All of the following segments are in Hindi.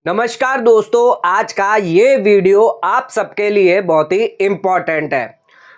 नमस्कार दोस्तों, आज का ये वीडियो आप सबके लिए बहुत ही इम्पोर्टेंट है।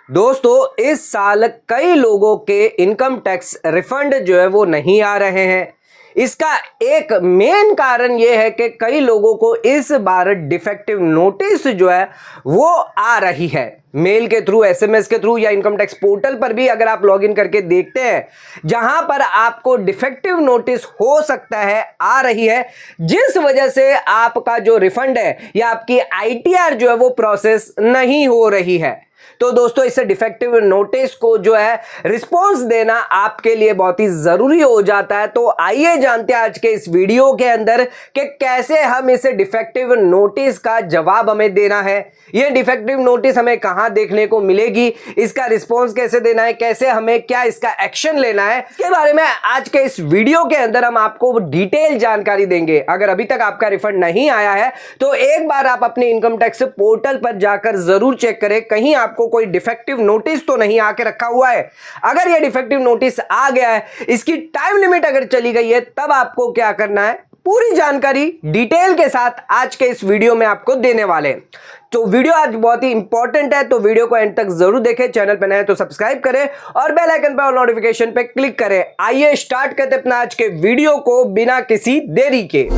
दोस्तों, इस साल कई लोगों के इनकम टैक्स रिफंड जो है वो नहीं आ रहे हैं। इसका एक मेन कारण ये है कि कई लोगों को इस बार डिफेक्टिव नोटिस जो है वो आ रही है, मेल के थ्रू, एसएमएस के थ्रू या इनकम टैक्स पोर्टल पर भी अगर आप लॉगिन करके देखते हैं, जहां पर आपको डिफेक्टिव नोटिस हो सकता है आ रही है, जिस वजह से आपका जो रिफंड है या आपकी आईटीआर जो है वो प्रोसेस नहीं हो रही है। तो दोस्तों, इस डिफेक्टिव नोटिस को जो है रिस्पॉन्स देना आपके लिए बहुत ही जरूरी हो जाता है। तो आइए जानते हैं आज के इस वीडियो के अंदर कि कैसे हम इस डिफेक्टिव नोटिस का जवाब हमें देना है, ये डिफेक्टिव नोटिस हमें कहां देखने को मिलेगी, इसका रिस्पॉन्स कैसे देना है, कैसे हमें क्या इसका एक्शन लेना है, इसके बारे में आज के इस वीडियो के अंदर हम आपको डिटेल जानकारी देंगे। अगर अभी तक आपका रिफंड नहीं आया है तो एक बार आप अपने इनकम टैक्स पोर्टल पर जाकर जरूर चेक करें, कहीं आपको कोई डिफेक्टिव नोटिस तो नहीं आके रखा हुआ है। अगर यह डिफेक्टिव नोटिस आ गया है, इसकी टाइम लिमिट अगर चली गई है, तब आपको क्या करना है, पूरी जानकारी डिटेल के साथ आज के इस वीडियो में आपको देने वाले हैं। तो वीडियो आज बहुत ही इंपॉर्टेंट है, तो वीडियो को एंड तक जरूर देखें। चैनल पर नए हैं तो सब्सक्राइब करें और बेल आइकन पर और नोटिफिकेशन पे क्लिक करें। आइए स्टार्ट करते अपना आज के वीडियो को बिना किसी देरी के।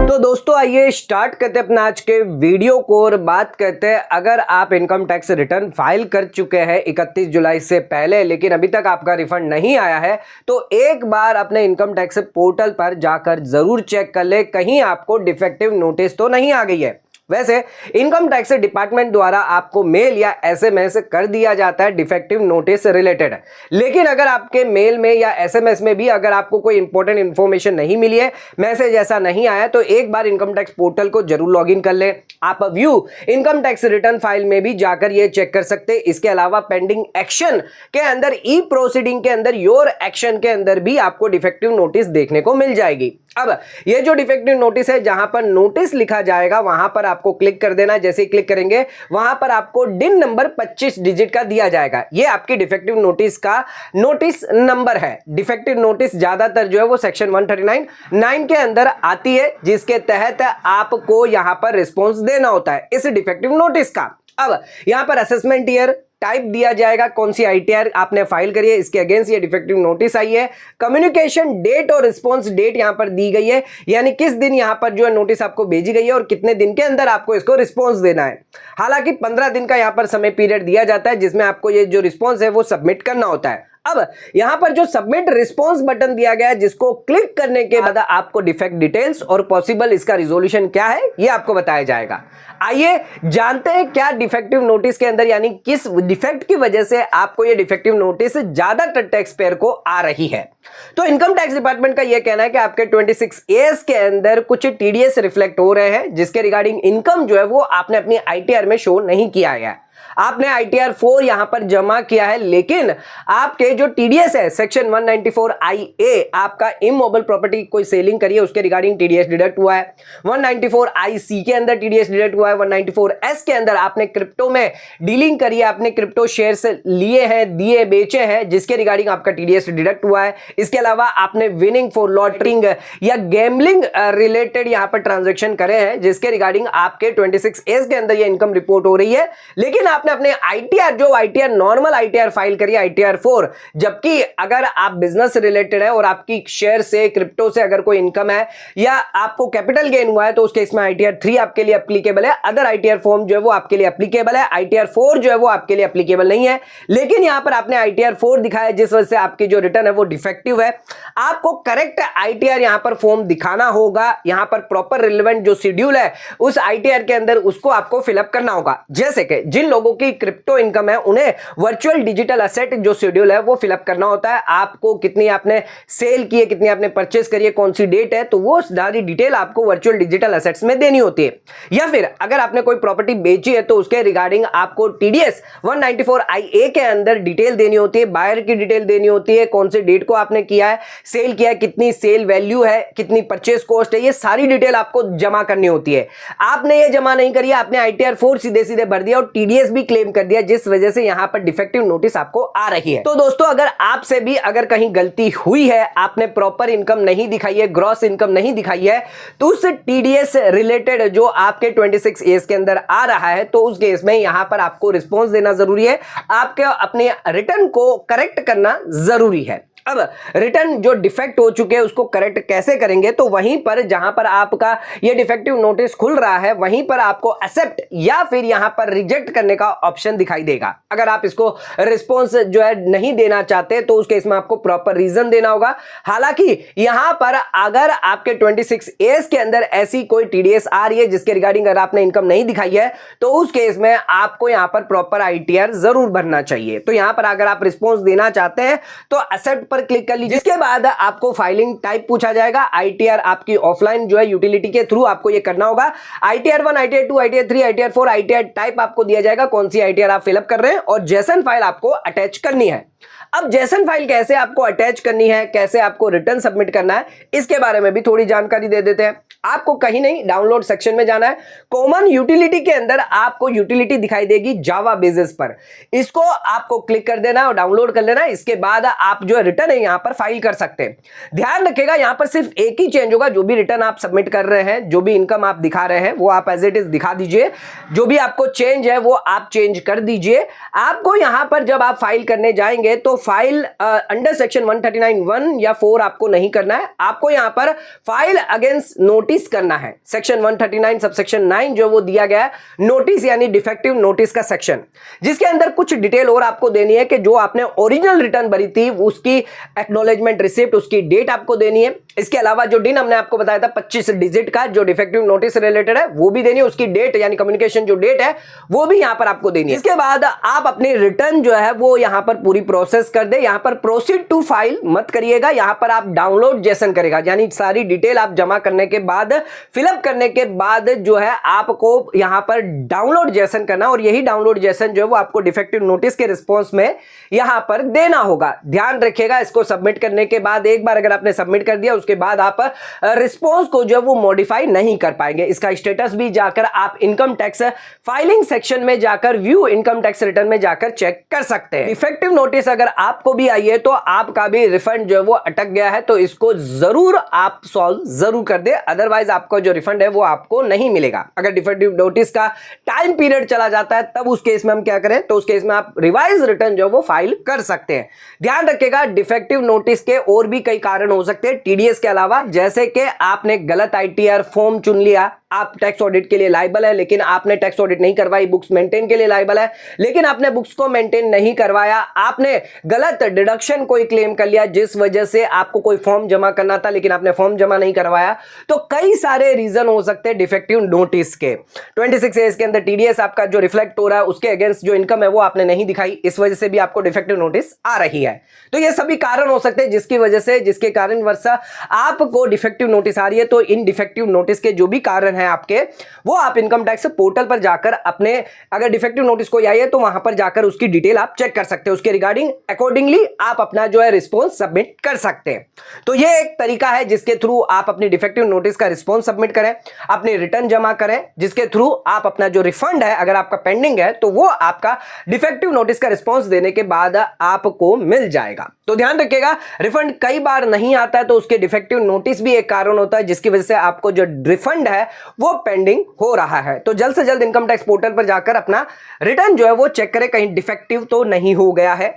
तो दोस्तों, आइए स्टार्ट करते हैं अपना आज के वीडियो को और बात करते हैं, अगर आप इनकम टैक्स रिटर्न फाइल कर चुके हैं 31 जुलाई से पहले, लेकिन अभी तक आपका रिफंड नहीं आया है, तो एक बार अपने इनकम टैक्स पोर्टल पर जाकर जरूर चेक कर ले, कहीं आपको डिफेक्टिव नोटिस तो नहीं आ गई है। वैसे इनकम टैक्स डिपार्टमेंट द्वारा आपको मेल या एसएमएस कर दिया जाता है डिफेक्टिव नोटिस रिलेटेड, लेकिन अगर आपके मेल में या एसएमएस में भी अगर आपको कोई इंपॉर्टेंट इंफॉर्मेशन नहीं मिली है, मैसेज ऐसा नहीं आया, तो एक बार इनकम टैक्स पोर्टल को जरूर लॉगिन कर ले। आप view income tax return file में भी जाकर ये चेक कर सकते हैं। इसके अलावा पेंडिंग एक्शन के अंदर, ई प्रोसीडिंग के अंदर, योर एक्शन के अंदर भी आपको डिफेक्टिव नोटिस देखने को मिल जाएगी। अब ये जो डिफेक्टिव नोटिस है, जहां पर नोटिस लिखा जाएगा वहां पर आपको क्लिक कर देना। जैसे ही क्लिक करेंगे वहां पर आपको डिन नंबर 25 डिजिट का दिया जाएगा। ये आपकी डिफेक्टिव नोटिस का नोटिस नंबर है। डिफेक्टिव नोटिस ज्यादातर जो है वो सेक्शन 139(9) के अंदर आती है, जिसके तहत आपको यहां पर रिस्पॉन्स देना होता है इस डिफेक्टिव नोटिस का। अब यहां पर असेसमेंट ईयर टाइप दिया जाएगा, कौन सी आईटीआर आपने फाइल करी है, इसके अगेंस्ट ये डिफेक्टिव नोटिस आई है। कम्युनिकेशन डेट और रिस्पॉन्स डेट यहां पर दी गई है, यानी किस दिन यहां पर जो है नोटिस आपको भेजी गई है और कितने दिन के अंदर आपको इसको रिस्पॉन्स देना है। हालांकि 15 दिन का यहां पर समय पीरियड दिया जाता है, जिसमें आपको ये जो रिस्पॉन्स है वो सबमिट करना होता है। अब यहां पर जो सबमिट रिस्पॉन्स बटन दिया गया है, जिसको क्लिक करने के बाद आपको डिफेक्ट डिटेल्स और पॉसिबल इसका रिजोल्यूशन क्या है ये आपको बताया जाएगा। आइए जानते हैं क्या डिफेक्टिव नोटिस के अंदर, यानी किस डिफेक्ट की वजह से आपको ये डिफेक्टिव नोटिस ज्यादातर टैक्स पेयर को आ रही है। तो इनकम टैक्स डिपार्टमेंट का यह कहना है कि आपके 26A के अंदर कुछ टीडीएस रिफ्लेक्ट हो रहे हैं, जिसके रिगार्डिंग इनकम जो है वो आपने अपनी आईटीआर में शो नहीं किया है। आपने आईटीआर 4 यहां पर जमा किया है, लेकिन आपके जो टीडीएस है सेक्शन 194IA, आपका इमोबल प्रॉपर्टी कोई सेलिंग करी है उसके रिगार्डिंग टीडीएस डिडक्ट हुआ है। 194IC के अंदर टीडीएस डिडक्ट हुआ है। 194S के अंदर आपने क्रिप्टो में डीलिंग करी है, आपने क्रिप्टो शेयर्स लिए हैं, दिए बेचे हैं, जिसके रिगार्डिंग आपका टीडीएस डिडक्ट हुआ है। इसके अलावा आपने विनिंग फॉर लॉटरिंग या गैम्बलिंग रिलेटेड यहां पर ट्रांजेक्शन करे हैं, जिसके रिगार्डिंग आपके 26A के अंदर ये इनकम रिपोर्ट हो रही है। लेकिन आपने अपने आईटीआर, जो आईटीआर नॉर्मल आईटीआर फाइल करी आईटीआर 4, जबकि अगर आप बिजनेस रिलेटेड है और आपकी शेयर से, क्रिप्टो से अगर कोई इनकम है या आपको कैपिटल गेन हुआ है, तो उस केस में आईटीआर 3 आपके लिए एप्लीकेबल है। अदर आईटीआर फॉर्म जो है वो आपके लिए एप्लीकेबल है। आईटीआर 4 जो है वो आपके लिए एप्लीकेबल नहीं है। लेकिन यहां पर आपने आईटीआर 4 दिखाया, जिस वजह से आपकी जो रिटर्न है वो डिफेक्टिव है। आपको करेक्ट आईटीआर यहां पर फॉर्म दिखाना होगा, यहां पर प्रॉपर रिलेवेंट जो शेड्यूल है उस आईटीआर के अंदर उसको आपको फिलअप करना होगा। जैसे कि जिन लोगों की क्रिप्टो इनकम है, उन्हें वर्चुअल डिजिटल एसेट जो शेड्यूल है वो फिलअप करना होता है। आपको कितनी आपने सेल की है, कितनी आपने परचेस करी है, कौन सी डेट है, तो वो सारी डिटेल आपको वर्चुअल डिजिटल एसेट्स में देनी होती है। या फिर अगर आपने कोई प्रॉपर्टी बेची है तो उसके रिगार्डिंग आपको टीडीएस 194IA के अंदर डिटेल देनी होती है, बायर की डिटेल देनी होती है, कौन से डेट को आपने किया है, सेल किया है, कितनी सेल वैल्यू है, कितनी परचेस कॉस्ट है, ये सारी डिटेल आपको जमा करनी होती है। आपने ये जमा नहीं करी, आपने आईटीआर 4 सीधे सीधे भर दिया और टीडीएस टीडीएस भी क्लेम कर दिया, जिस वजह से यहां पर डिफेक्टिव नोटिस आपको आ रही है। तो दोस्तों अगर आपसे भी अगर कहीं गलती हुई है, आपने प्रॉपर इनकम नहीं दिखाई है, ग्रॉस इनकम नहीं दिखाई है, तो उस टीडीएस रिलेटेड जो आपके 26 एज के अंदर आ रहा है, तो उस केस में यहां पर आपको रिस्पॉन्स देना जरूरी है, आपके अपने रिटर्न को करेक्ट करना जरूरी है। अब रिटर्न जो डिफेक्ट हो चुके हैं उसको करेक्ट कैसे करेंगे, तो वहीं पर जहां पर आपका ये डिफेक्टिव नोटिस खुल रहा है, वहीं पर आपको एक्सेप्ट या फिर यहां पर रिजेक्ट करने का ऑप्शन दिखाई देगा। अगर आप इसको रिस्पॉन्स जो है नहीं देना चाहते तो उस केस में आपको प्रॉपर रीजन देना होगा। हालांकि यहां पर अगर आपके 26 एज के अंदर ऐसी कोई टीडीएस आ रही है जिसके रिगार्डिंग अगर आपने इनकम नहीं दिखाई है, तो उस केस में आपको यहां पर प्रॉपर आईटीआर जरूर भरना चाहिए। तो यहां पर अगर आप रिस्पॉन्स देना चाहते हैं तो एक्सेप्ट पर क्लिक कर लीजिए। जिसके बाद आपको फाइलिंग टाइप पूछा जाएगा। आईटीआर आपकी ऑफलाइन जो है यूटिलिटी के थ्रू आपको ये करना होगा। ITR 1, ITR 2, ITR 3, ITR 4, ITR type आपको दिया जाएगा, कौन सी आईटीआर आप फिलअप कर रहे हैं, और जेसन फाइल आपको अटैच करनी है। अब जेसन फाइल कैसे आपको अटैच करनी है, कैसे आपको रिटर्न सबमिट करना है, इसके बारे में भी थोड़ी जानकारी दे देते हैं। आपको कहीं नहीं, डाउनलोड सेक्शन में जाना है। कॉमन यूटिलिटी के अंदर आपको यूटिलिटी दिखाई देगी जावा बेसिस पर, इसको आपको क्लिक कर देना और डाउनलोड कर लेना। इसके बाद आप जो रिटर्न है यहां पर फाइल कर सकते हैं। ध्यान रखिएगा यहां पर सिर्फ एक ही चेंज होगा, जो भी रिटर्न आप सबमिट कर रहे हैं, जो भी इनकम आप दिखा रहे हैं वो आप एज इट इज दिखा दीजिए। जो भी आपको चेंज है वो आप चेंज कर दीजिए। आपको यहां पर जब आप फाइल करने जाएंगे तो फाइल अंडर सेक्शन 139(1) या 4 आपको नहीं करना है। आपको यहां पर फाइल अगेंस्ट नोटिस करना है। सेक्शन 139 सबसेक्शन 9 जो वो दिया गया है, नोटिस यानी डिफेक्टिव नोटिस का सेक्शन, जिसके अंदर कुछ डिटेल और आपको देनी है कि जो आपने ओरिजिनल रिटर्न भरी थी उसकी एक्नॉलेजमेंट रिसिप्ट, उसकी डेट आपको देनी है। इसके अलावा जो डिन हमने आपको बताया था 25 डिजिट का जो डिफेक्टिव नोटिस रिलेटेड है वो भी देनी है। उसकी डेट यानी कम्युनिकेशन जो डेट है वो भी यहां पर आपको देनी है। इसके बाद आप अपनी रिटर्न जो है वो यहां पर पूरी प्रोसेस कर दे। यहां पर प्रोसीड टू फाइल मत करिएगा, यहां पर आप डाउनलोड जेसन करेगा, यानी सारी डिटेल आप जमा करने के बाद, फिलअप करने के बाद जो है आपको यहां पर डाउनलोड जेसन करना, और यही डाउनलोड जेसन जो है वो आपको डिफेक्टिव नोटिस के रिस्पॉन्स में यहां पर देना होगा। ध्यान रखिएगा इसको सबमिट करने के बाद, एक बार अगर आपने सबमिट कर दिया उसके बाद आप रिस्पॉन्स को जो है वो मॉडिफाई नहीं कर पाएंगे। इसका स्टेटस भी जाकर आप इनकम टैक्स फाइलिंग सेक्शन में जाकर व्यू इनकम टैक्स रिटर्न में जाकर चेक कर सकते हैं। डिफेक्टिव नोटिस अगर आपको भी आई है तो आपका भी रिफंड जो है वो अटक गया है, तो इसको जरूर आप सॉल्व जरूर कर दे, अदरवाइज आपका जो रिफंड है वो आपको नहीं मिलेगा। अगर डिफेक्टिव नोटिस का टाइम पीरियड चला जाता है तब उस केस में हम क्या करें, तो उस केस में आप रिवाइज रिटर्न जो है वो फाइल कर सकते हैं। ध्यान रखिएगा डिफेक्टिव नोटिस के और भी कई कारण हो सकते हैं टीडीएस के अलावा, जैसे कि आपने गलत आईटीआर फॉर्म चुन लिया, आप टैक्स ऑडिट के लिए लायबल है लेकिन आपने टैक्स ऑडिट नहीं करवाई, बुक्स मेंटेन के लिए लायबल है लेकिन आपने बुक्स को मेंटेन नहीं करवाया, आपने गलत डिडक्शन कोई क्लेम कर लिया जिस वजह से आपको कोई फॉर्म जमा करना था लेकिन आपने फॉर्म जमा नहीं करवाया। तो कई सारे रीजन हो सकते हैं डिफेक्टिव नोटिस के। 26 एज के अंदर टीडीएस आपका जो रिफ्लेक्ट हो रहा है उसके अगेंस्ट जो इनकम है वो आपने नहीं दिखाई, इस वजह से भी आपको डिफेक्टिव नोटिस आ रही है। तो ये सभी कारण हो सकते हैं जिसकी वजह से, जिसके कारण वर्षा आपको डिफेक्टिव नोटिस आ रही है। तो इन डिफेक्टिव नोटिस के जो भी कारण है आपके, वो आप इनकम टैक्स पोर्टल पर जाकर अपने, अगर डिफेक्टिव नोटिस कोई आई है तो वहां पर जाकर उसकी डिटेल आप चेक कर सकते हैं, उसके रिगार्डिंग अकॉर्डिंगली आप अपना जो है रिस्पॉन्स सबमिट कर सकते हैं। तो ये एक तरीका है जिसके थ्रू आप अपनी डिफेक्टिव नोटिस का रिस्पॉन्स सबमिट करें, अपनी रिटर्न जमा करें, जिसके थ्रू आप अपना जो रिफंड है अगर आपका पेंडिंग है तो वो आपका डिफेक्टिव नोटिस का रिस्पॉन्स देने के बाद आपको मिल जाएगा। तो ध्यान रखिएगा रिफंड कई बार नहीं आता है तो उसके डिफेक्टिव नोटिस भी एक कारण होता है जिसकी वजह से आपको जो रिफंड है वो पेंडिंग हो रहा है। तो जल्द से जल्द इनकम टैक्स पोर्टल पर जाकर अपना रिटर्न जो है वो चेक करें कहीं डिफेक्टिव तो नहीं हो गया है।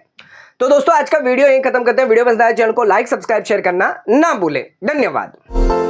तो दोस्तों आज का वीडियो यहीं खत्म करते हैं। वीडियो पसंद आए चैनल को लाइक, सब्सक्राइब, शेयर करना ना भूलें। धन्यवाद।